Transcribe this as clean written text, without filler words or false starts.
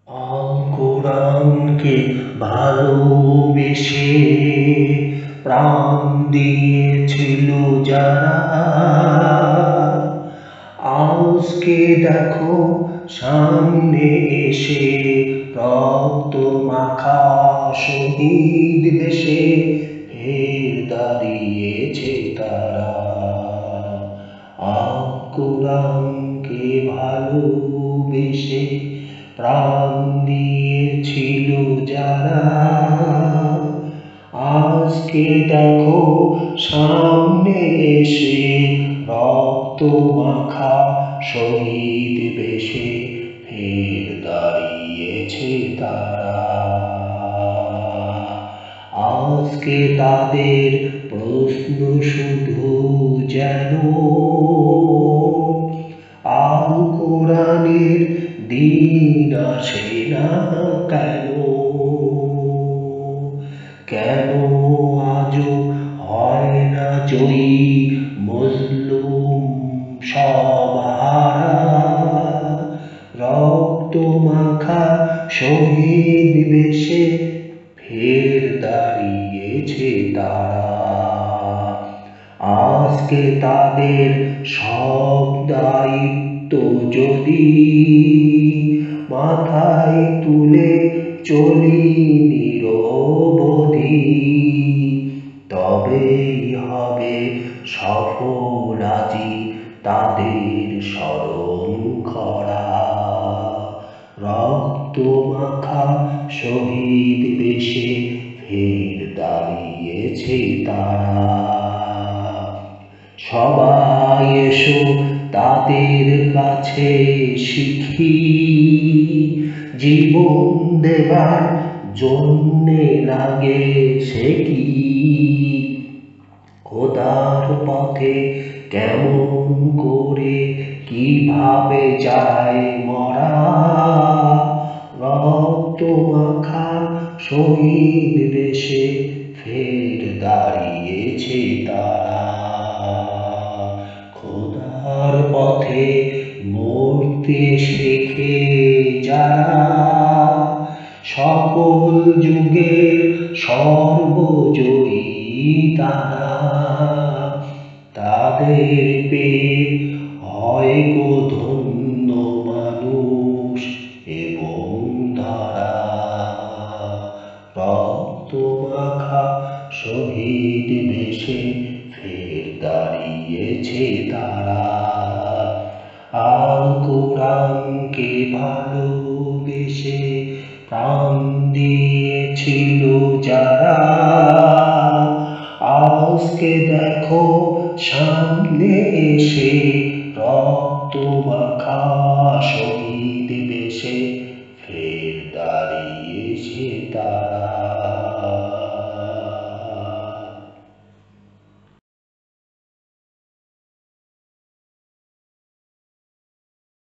আল কোরআনকে ভালোবেসে প্রাণ দিয়েছিল যারা, আজকে দেখো সামনে এসে রক্ত মাখা শহীদ বেশে ফের দাঁড়িয়েছে তারা। আল কোরআনকে ভালোবেসে প্রাণ দিয়েছিল যারা, আজকে দেখো সামনে এসে রক্ত মাখা শহীদ বেশে ফের দাঁড়িয়েছে তারা। আজকে তাদের প্রশ্ন শুধু যেন আল কোরআনের দিন আসে না কেন, কেন আজও হয় না জয়ী মজলুম সব হারা, রক্ত মাখা শহীদ বেশে ফের দাঁড়িয়েছে তারা। আজকে তাদের সব দায়িত্ব যদি মাথায় তুলে চলি নিরবধি, তবেই হবে সফল আজি তাদের স্মরণ করা। রক্ত মাখা শহীদ বেশে ফের দাঁড়িয়েছে তারা। সবাই এসো তাদের কাছে শিখি, জীবন দেবার জন্যে লাগে সে কি, খোদার পথে কেমন করে কিভাবে যায় মরা, রক্ত মাখা শহীদ বেশে ফের দাঁড়িয়েছে তারা। খোদার পথে মরতে শেখে যারা, সকল যুগের সর্বজয়ী তারা, তাদের পেয়ে হয় গো ধন্য মানুষ এবং ধারা। রক্ত মাখা শহীদ বেশে ফের দাঁড়িয়েছে তারা। আল কোরআনকে ভালোবেসে প্রাণ দিয়েছিল যারা, আজকে দেখো সামনে এসে রক্ত মাখা